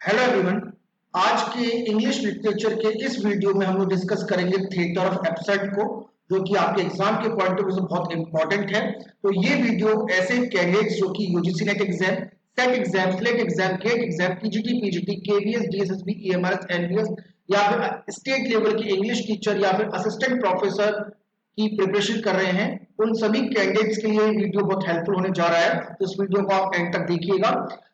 Hello everyone. आज के English literature के इस वीडियो में हम लोग डिस्कस करेंगे थिएटर ऑफ एब्सर्ड को, जो कि आपके एग्जाम के पॉइंट ऑफ व्यू से बहुत इंपॉर्टेंट है। तो ये वीडियो ऐसे कैंडिडेट्स जो कि UGC NET exam, SET exam, SLET exam, GATE exam, PGT, PGT, KVS, DSSB, EMRS, NBS या फिर स्टेट लेवल के इंग्लिश टीचर या फिर असिस्टेंट प्रोफेसर की प्रिपरेशन कर रहे हैं, उन सभी कैंडिडेट्स के लिए वीडियो बहुत हेल्पफुल होने जा रहा है। तो इस वीडियो को आप एंड तक देखिएगा।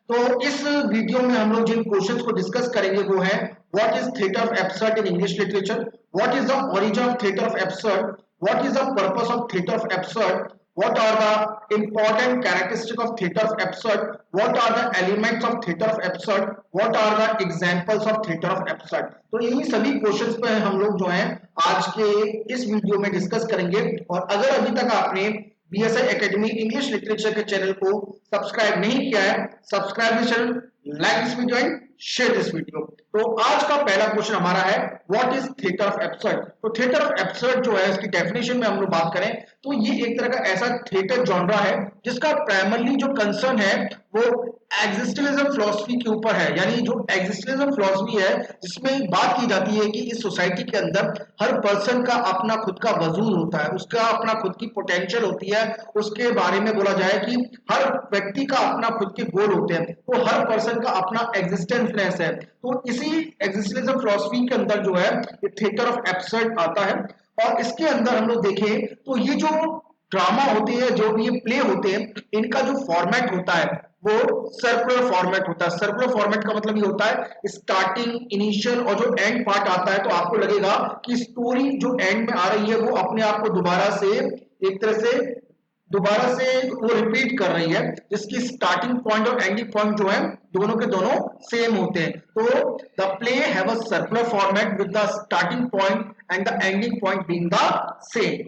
तो इस वीडियो में हम लोग जिन क्वेश्चंस को डिस्कस करेंगे वो है what is theatre of absurd in English literature, what is the origin of theatre of absurd, what is the purpose of theatre of absurd, what are the important characteristics of theater of absurd, what are the elements of theater of absurd, what are the examples of theater of absurd। तो यही सभी questions पे हम लोग जो हैं आज के इस वीडियो में डिस्कस करेंगे। और अगर अभी तक आपने बीएसआई एकेडमी इंग्लिश लिटरेचर के चैनल को सब्सक्राइब नहीं किया है, subscribe this channel, like this video and share this video. तो आज का पहला क्वेश्चन हमारा है what is theatre of absurd. तो थिएटर ऑफ एब्सर्ड जो है इसकी डेफिनेशन में हम लोग बात करें तो ये एक तरह का ऐसा थिएटर जॉनरा है जिसका प्राइमरली जो कंसर्न है वो एग्जिस्टेंशियलिज्म फिलॉसफी के ऊपर है। यानी जो एग्जिस्टेंशियलिज्म फिलॉसफी है जिसमें बात की जाती है कि इस सोसाइटी के अंदर हर पर्सन का अपना खुद का वजूद होता है, उसका अपना खुद की पोटेंशियल होती है। उसके बारे में बोला जाए कि हर व्यक्ति का अपना खुद के गोल होते हैं, तो हर पर्सन का अपना एग्जिस्टेंसनेस है। तो इसी एग्जिस्टेंशियलिज्म फिलॉसफी के अंदर जो है ये थिएटर ऑफ एब्सर्ड आता है। और इसके अंदर हम लोग देखें तो ये जो ड्रामा होते हैं, जो भी ये प्ले होते हैं, इनका जो फॉर्मेट होता है वो सर्कुलर फॉर्मेट होता है। सर्कुलर फॉर्मेट का मतलब ये होता है स्टार्टिंग, इनिशियल और जो एंड पार्ट आता है तो आपको लगेगा कि स्टोरी जो एंड में आ रही है वो अपने आप को दोबारा से एक तरह से वो रिपीट कर रही है, जिसकी स्टार्टिंग पॉइंट और एंडिंग पॉइंट जो है दोनों के दोनों सेम होते हैं। तो the play have a circular format with the starting point and the ending point being the same.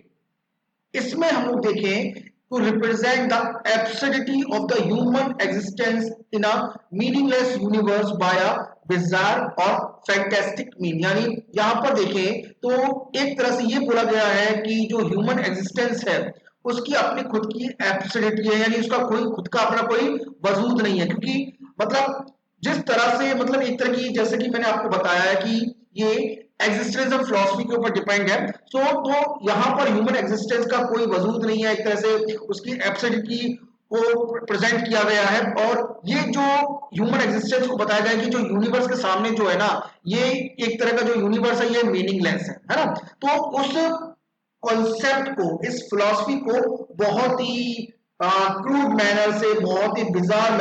इसमें हम लोग देखें to represent the absurdity of the human existence in a meaningless universe by a bizarre और fantastic mean। यानी यहां पर देखें तो एक तरह से ये बोला गया है कि जो ह्यूमन एग्जिस्टेंस है उसकी अपनी खुद की एब्सर्डिटी है, यानी उसका कोई खुद का अपना कोई वजूद नहीं है। क्योंकि मतलब जिस तरह से मतलब एक तरह की, जैसे कि मैंने आपको बताया है कि ये एग्जिस्टेंस फिलॉसफी के ऊपर डिपेंड है। तो यहाँ पर ह्यूमन एग्जिस्टेंस का कोई वजूद नहीं है, एक तरह से उसकी एब्सर्डिटी को प्रेजेंट किया गया है। और ये जो ह्यूमन एग्जिस्टेंस को बताया गया है कि जो यूनिवर्स के सामने जो है ना, ये एक तरह का जो यूनिवर्स है ये मीनिंगलेस है ना। तो उस कॉन्सेप्ट को, इस फिलॉसफी को बहुत ही क्रूड मैनर से, बहुत ही बिजार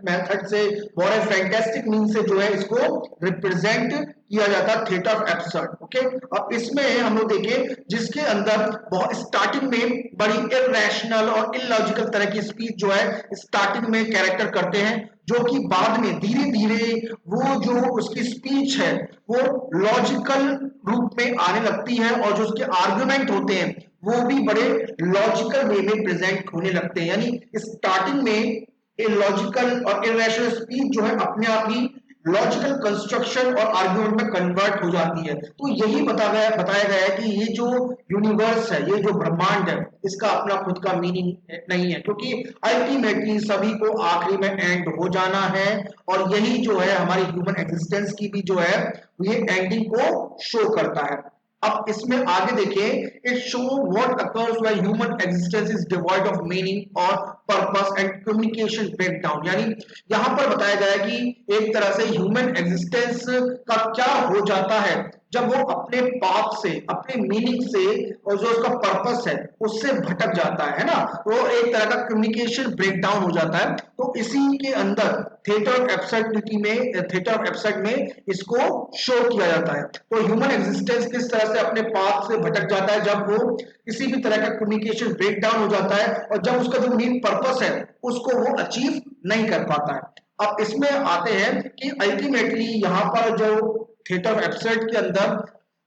मेथड से, बहुत ही फैंटास्टिक मीन से जो है इसको रिप्रेजेंट किया जाता है थिएटर ऑफ एब्सर्ड। ओके, अब इसमें हम लोग देखें जिसके अंदर बहुत स्टार्टिंग में बड़ी इरैशनल और इलॉजिकल तरह की स्पीच जो है स्टार्टिंग में कैरेक्टर करते हैं, जो कि बाद में धीरे धीरे वो जो उसकी स्पीच है वो लॉजिकल रूप में आने लगती है और जो उसके आर्गुमेंट होते हैं वो भी बड़े लॉजिकल वे में प्रेजेंट होने लगते हैं। यानी स्टार्टिंग में लॉजिकल और इरेशनल स्पीच जो है अपने आप ही लॉजिकल कंस्ट्रक्शन और आर्गुमेंट में कन्वर्ट हो जाती है। तो यही बताया गया है कि ये जो यूनिवर्स है, ये जो ब्रह्मांड है, इसका अपना खुद का मीनिंग नहीं है, क्योंकि अल्टीमेटली सभी को आखिरी में एंड हो जाना है। और यही जो है हमारी ह्यूमन एग्जिस्टेंस की भी जो है ये एंडिंग को शो करता है। अब इसमें आगे देखिए, it show what occurs when human existence is devoid of meaning और purpose and communication break down. यानी यहां पर बताया गया है कि एक तरह से ह्यूमन एग्जिस्टेंस का क्या हो जाता है जब वो अपने पाथ से, अपने मीनिंग से और जो उसका पर्पस है उससे भटक जाता है ना, वो एक तरह का कम्युनिकेशन ब्रेक डाउन हो जाता है। तो इसी के अंदर थिएटर ऑफ एब्सर्डिटी में, थिएटर ऑफ एब्सर्ड में इसको शो किया जाता है। तो ह्यूमन एग्जिस्टेंस किस तरह से अपने पाथ से भटक जाता है जब वो किसी भी तरह का कम्युनिकेशन ब्रेक डाउन हो जाता है और जब उसका जो मेन पर्पस है उसको वो अचीव नहीं कर पाता है। अब इसमें आते हैं कि अल्टीमेटली यहाँ पर जो थिएटर ऑफ एब्सर्ड के अंदर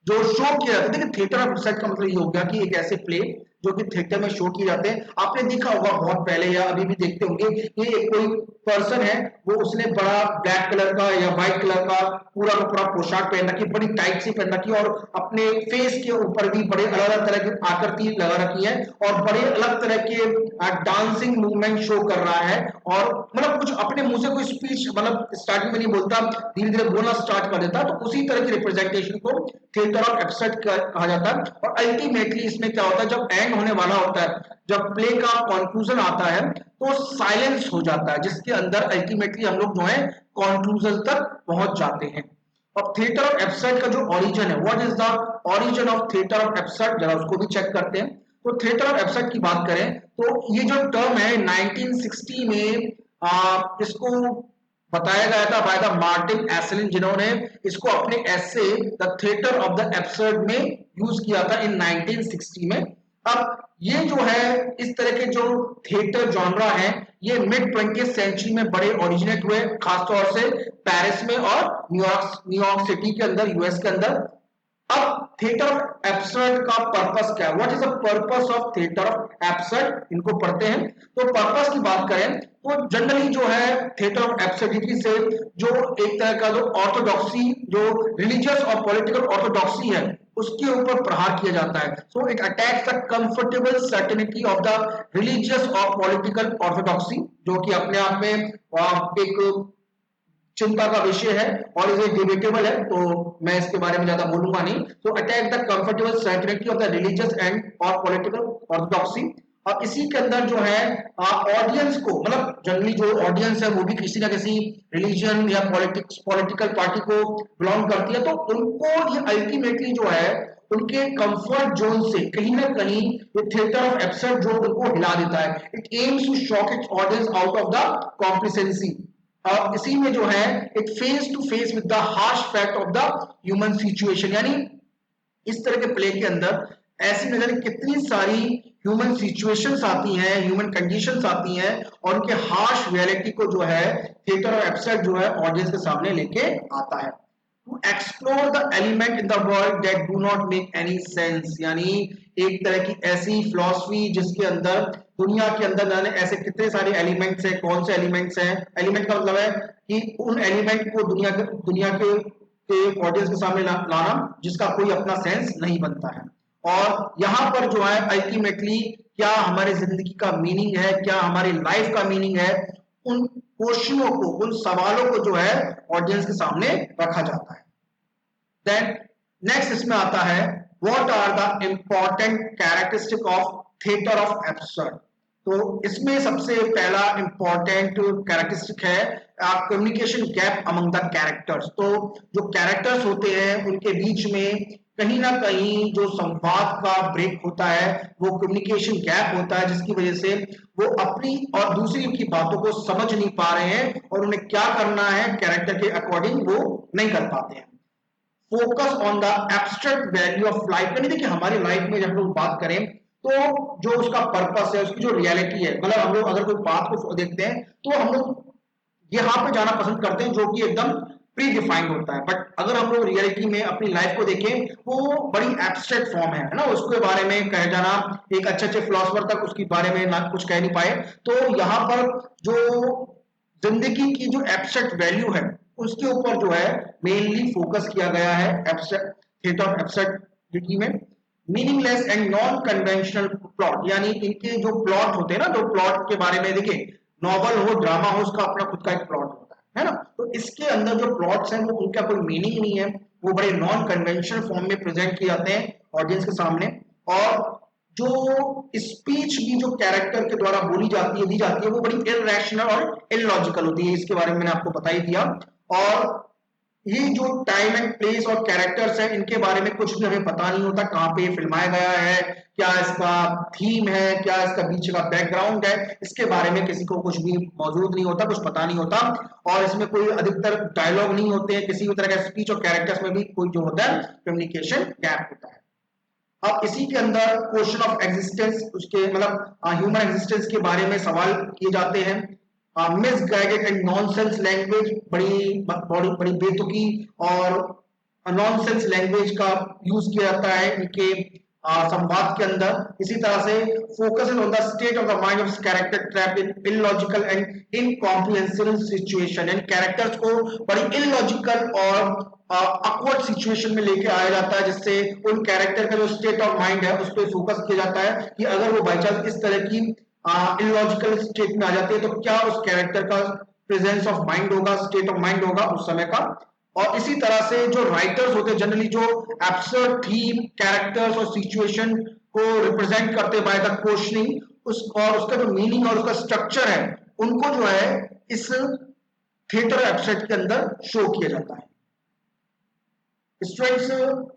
जो शो किया जाता है, देखिए थिएटर ऑफ एब्सर्ड का मतलब ये हो गया कि एक ऐसे प्ले जो कि थिएटर में शो किए जाते हैं। आपने देखा होगा बहुत पहले या अभी भी देखते होंगे, ये कोई पर्सन है, वो उसने बड़ा ब्लैक कलर का या व्हाइट कलर का पूरा का पूरा पोशाक पहन रखी, बड़ी टाइट सी पहन रखी और अपने फेस के ऊपर भी बड़े अलग अलग तरह की आकृति लगा रखी है और बड़े अलग तरह के डांसिंग मूवमेंट शो कर रहा है और मतलब कुछ अपने मुंह से कोई स्पीच मतलब स्टार्टिंग में नहीं बोलता, धीरे धीरे बोलना स्टार्ट कर देता। तो उसी तरह की रिप्रेजेंटेशन को थिएटर ऑफ एब्सर्ड कहा जाता है। और अल्टीमेटली इसमें क्या होता है, जब एंड होने वाला होता है, जब प्ले का कंक्लूजन आता है, तो साइलेंस हो जाता है, जिसके अंदर अल्टीमेटली हम लोग जो है कंक्लूजन तक पहुंच जाते हैं। अब थिएटर ऑफ एब्सर्ड का जो ओरिजिन है, what is the origin of theatre of absurd, जरा उसको भी चेक करते हैं। तो थिएटर ऑफ एब्सर्ड की बात करें तो ये जो टर्म है 1960 में इसको बताया गया था बाय द मार्टिन एसलिन, जिन्होंने इसको अपने एसे the theatre of the absurd में यूज किया था इन 1960 में। अब ये जो है इस तरह के जो थिएटर जॉनरा है, ये मिड 20th सेंचुरी में बड़े ओरिजिनेट हुए, खासतौर से पेरिस में और न्यूयॉर्क सिटी के अंदर, यूएस के अंदर। अब थिएटर ऑफ एब्सर्ड का पर्पस क्या है, what is the purpose of theatre of absurd, इनको पढ़ते हैं। तो पर्पस की बात करें तो जनरली जो है थिएटर ऑफ एब्सर्डिटी से जो एक तरह का जो ऑर्थोडॉक्सी, जो रिलीजियस और पॉलिटिकल ऑर्थोडॉक्सी है, उसके ऊपर प्रहार किया जाता है। So it attacks the comfortable certainty of the religious और पॉलिटिकल ऑर्थोडॉक्सी, जो कि अपने आप में एक चिंता का विषय है और इसे डिबेटेबल है, तो मैं इसके बारे में ज्यादा बोलूंगा नहीं। तो attack the comfortable certainty of the religious and और पॉलिटिकल ऑर्थोडॉक्सी। और इसी के अंदर जो है ऑडियंस को, मतलब जनरली जो ऑडियंस है वो भी किसी ना किसी रिलीजन या पॉलिटिकल पार्टी को बिलोंग करती है, तो उनको ये अल्टीमेटली जो है उनके कंफर्ट जोन से कहीं ना कहीं ये थिएटर ऑफ एब्सर्ड जो उनको हिला देता है। It aims to shock its audience out of the complacency. इसी में जो है it face to face with the harsh fact of the human situation, यानी इस तरह के प्ले के अंदर ऐसी न जाने कितनी सारी ह्यूमन सिचुएशंस आती हैं, ह्यूमन कंडीशंस आती हैं और उनके हार्श रियलिटी को जो है थिएटर और एब्सर्ड जो है ऑडियंस के सामने लेके आता है। To explore the element in the world that do not make any sense, यानी एक तरह की ऐसी फिलॉसफी जिसके अंदर दुनिया के अंदर जाने ऐसे कितने सारे एलिमेंट्स हैं, कौन से एलिमेंट्स हैं, एलिमेंट का मतलब है कि उन एलिमेंट को दुनिया के ऑडियंस के सामने लाना जिसका कोई अपना सेंस नहीं बनता है। और यहाँ पर जो है अल्टीमेटली क्या हमारी जिंदगी का मीनिंग है, क्या हमारी लाइफ का मीनिंग है, उन क्वेश्चनों को, उन सवालों को जो है ऑडियंस के सामने रखा जाता है। देन नेक्स्ट इसमें आता है what are the important characteristic of theatre of absurd. तो इसमें सबसे पहला इंपॉर्टेंट कैरेक्टरिस्टिक है communication gap among the characters. तो जो कैरेक्टर्स होते हैं उनके बीच में कहीं ना कहीं जो संवाद का ब्रेक होता है, वो कम्युनिकेशन गैप होता है, जिसकी वजह से वो अपनी और दूसरी की बातों को समझ नहीं पा रहे हैं और उन्हें क्या करना है कैरेक्टर के अकॉर्डिंग वो नहीं कर पाते हैं। Focus on the abstract value of life, यानी देखिए हमारी लाइफ में जब हम लोग बात करें तो जो उसका पर्पस है, उसकी जो रियलिटी है, मतलब हम लोग अगर कोई बात को देखते हैं तो हम लोग यहाँ पे जाना पसंद करते हैं जो कि एकदम प्री डिफाइंड होता है। बट अगर हम लोग रियलिटी में अपनी लाइफ को देखें वो बड़ी एब्स्ट्रैक्ट फॉर्म है ना, उसके बारे में कह जाना, एक अच्छे फिलोसफर तक उसके बारे में ना कुछ कह नहीं पाए। तो यहाँ पर जो जिंदगी की जो एब्स्ट्रैक्ट वैल्यू है उसके ऊपर जो है मेनली फोकस किया गया है एब्स्ट्रैक्ट थिएटर ऑफ एब्सर्डिटी में। Meaningless and non conventional plot, यानी इनके जो प्लॉट होते हैं ना, जो प्लॉट के बारे में देखिए, नॉवल हो, ड्रामा हो, उसका अपना खुद का एक प्लॉट होता है ना, तो इसके अंदर जो प्लॉट्स हैं वो उनका कोई मीनिंग नहीं है, वो बड़े नॉन कन्वेंशनल फॉर्म में प्रेजेंट किए जाते हैं ऑडियंस के सामने। और जो स्पीच भी जो कैरेक्टर के द्वारा बोली जाती है, दी जाती है, वो बड़ी इरैशनल और इलॉजिकल होती है, इसके बारे में मैंने आपको बता ही दिया। और ये जो टाइम एंड प्लेस और कैरेक्टर्स हैं इनके बारे में कुछ भी हमें पता नहीं होता, कहाँ पे फिल्माया गया है, क्या इसका थीम है, क्या इसका बीच का बैकग्राउंड है, इसके बारे में किसी को कुछ भी मौजूद नहीं होता, कुछ पता नहीं होता। और इसमें कोई अधिकतर डायलॉग नहीं होते हैं, किसी भी तरह का स्पीच और कैरेक्टर्स में भी कोई जो होता है कम्युनिकेशन गैप होता है। अब इसी के अंदर क्वेश्चन ऑफ एग्जिस्टेंस, उसके मतलब ह्यूमन एग्जिस्टेंस के बारे में सवाल किए जाते हैं। मिसगाइडेड एंड नॉनसेंस लैंग्वेज, बड़ी बड़ी बड़ी बेतुकी और नॉनसेंस लैंग्वेज का यूज किया जाता है इनके संवाद के अंदर। इसी तरह से focus on the state of the mind of character trapped in illogical and incomprehensible situation, and characters को बड़ी इलॉजिकल और awkward सिचुएशन में लेके आया जाता है, जिससे उन कैरेक्टर का जो स्टेट ऑफ माइंड है उस पर फोकस किया जाता है कि अगर वो बाई चांस इस तरह की इलॉजिकल स्टेट में आ जाती है तो क्या उस कैरेक्टर का प्रेजेंस ऑफ माइंड होगा, स्टेट ऑफ माइंड होगा उस समय का। और इसी तरह से जो राइटर्स होते हैं जनरली जो एब्सर्ड थीम, कैरेक्टर्स और सिचुएशन को रिप्रेजेंट करते बाय द क्वेश्चनिंग, उस और उसका जो मीनिंग और उसका स्ट्रक्चर है उनको जो है इस थिएटर एब्सर्ड के अंदर शो किया जाता है। स्टूडेंट्स,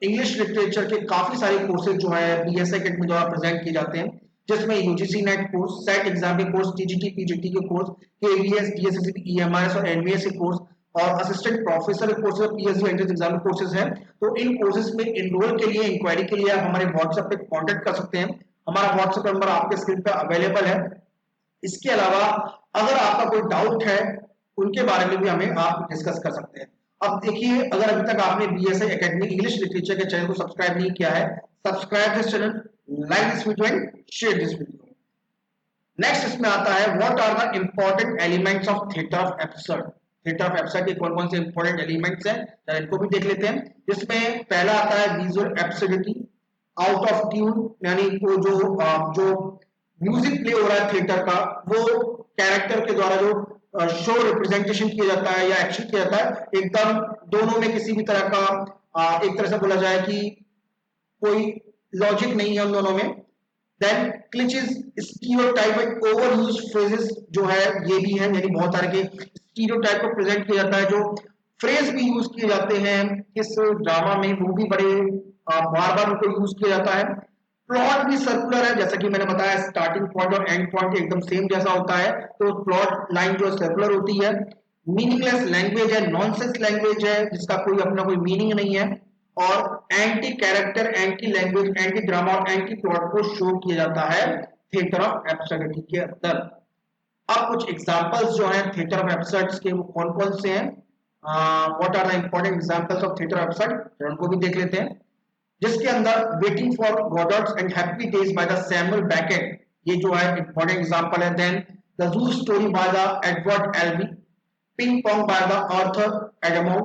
इंग्लिश लिटरेचर के काफी सारे कोर्सेज जो है बीएसए अकेडमी द्वारा प्रेजेंट किए जाते हैं, जिसमें UGC net course, set exam के कोर्स, टीजीटी पीजीटी के कोर्स, केवीएस, डीएसएससी, ईएमआईएस और एनवीएस के कोर्स और असिस्टेंट प्रोफेसर के कोर्सेज, पीएचडी एंट्रेंस एग्जाम के कोर्सेज हैं। तो इन कोर्सेज में एनरोल के लिए, इंक्वायरी के लिए आप हमारे व्हाट्सएप पे कांटेक्ट कर सकते हैं। हमारा व्हाट्सएप नंबर आपके स्क्रीन पर अवेलेबल है। इसके अलावा अगर आपका कोई डाउट है उनके बारे में भी हमें आप डिस्कस कर सकते हैं। अब देखिए, अगर अभी तक आपने बीएसए एकेडमी इंग्लिश लिटरेचर के चैनल को सब्सक्राइब नहीं किया है, subscribe this channel, like this video and share this video. Next इसमें आता है what are the important elements of theatre of absurd. Theatre of absurd के कौन कौन से इंपॉर्टेंट एलिमेंट्स हैं, इनको भी देख लेते हैं। जिसमें पहला आता है visual absurdity, out of tune, यानी वो जो म्यूजिक प्ले हो रहा है थिएटर का, वो कैरेक्टर के द्वारा जो शो रिप्रेजेंटेशन किया जाता है या एक्शन किया जाता है, एकदम दोनों में किसी भी तरह का एक तरह से बोला जाए कि कोई लॉजिक नहीं है उन दोनों में। Then cliches, stereotype and over use phrases जो है ये भी है, यानी बहुत सारे के स्टीरियोटाइप को प्रेजेंट किया जाता है, जो फ्रेज भी यूज किए जाते हैं इस ड्रामा में वो भी बड़े बार बार उनको यूज किया जाता है। प्लॉट भी सर्कुलर है, जैसा कि मैंने बताया स्टार्टिंग पॉइंट और एंड पॉइंट एकदम सेम जैसा होता है, तो प्लॉट लाइन जो सर्कुलर होती है। मीनिंगलेस लैंग्वेज है, नॉनसेंस लैंग्वेज है जिसका कोई अपना कोई मीनिंग नहीं है, और anti character, anti language, anti drama और एंटी प्लॉट को शो किया जाता है थिएटर ऑफ एब्सर्डिटी के अंदर। अब कुछ एग्जांपल्स जो हैं थिएटर ऑफ एब्सर्ड्स के, वो कौन कौन से हैं, what are the important examples of theatre of absurd, उनको भी देख लेते हैं। जिसके अंदर waiting for Godot and happy days by the Samuel Beckett, ये जो है इंपॉर्टेंट एग्जांपल है। Then the zoo story by the Edward Albee, ping pong by the Arthur Adamov,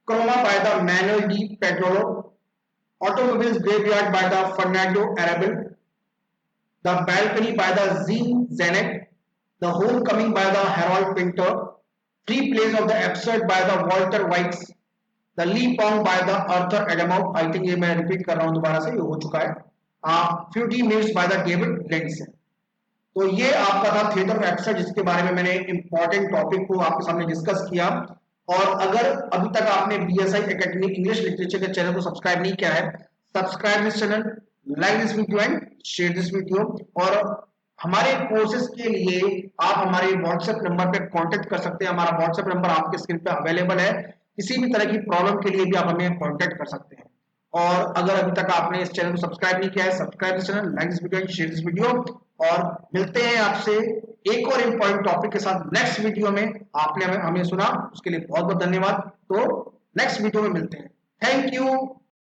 Cruma by the Manuel de Pedrolo, automobiles graveyard by the Fernando Arrabal, the balcony by the Jean Genet, the home coming by the Harold Pinter, three plays of the absurd by the Walter Waits, the le pong by the Arthur Adamov, I think ये मैं repeat कर रहा हूं दोबारा से, ये हो चुका है। 50 minutes by the David lens. तो ये आपका था थिएटर ऑफ एब्सर्ड, जिसके बारे में मैंने इंपॉर्टेंट टॉपिक को आपके सामने डिस्कस किया। और अगर अभी तक आपने बीएसआई एकेडमी इंग्लिश लिटरेचर के चैनल को सब्सक्राइब नहीं किया है, subscribe this channel, like this video and share this video. और हमारे कोर्सेज के लिए आप हमारे व्हाट्सएप नंबर पे कांटेक्ट कर सकते हैं। हमारा व्हाट्सएप नंबर आपके स्क्रीन पे अवेलेबल है। किसी भी तरह की प्रॉब्लम के लिए भी आप हमें कांटेक्ट कर सकते हैं। और अगर अभी तक आपने इस चैनल को सब्सक्राइब नहीं किया है, subscribe this channel, like this video and share this video. और मिलते हैं आपसे एक और इम्पोर्टेंट टॉपिक के साथ नेक्स्ट वीडियो में। आपने हमें सुना उसके लिए बहुत बहुत धन्यवाद। तो नेक्स्ट वीडियो में मिलते हैं। Thank you.